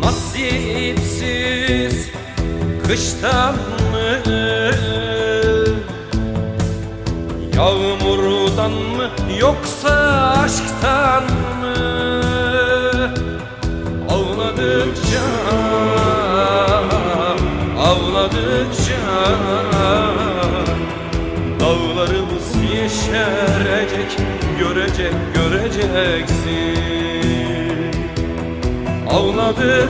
Nasipsiz kıştan mı, yağmurdan mı, yoksa aşktan mı? Ağladıkça, ağladıkça dağlarımız yeşerecek, göreceksin. Ağladıkça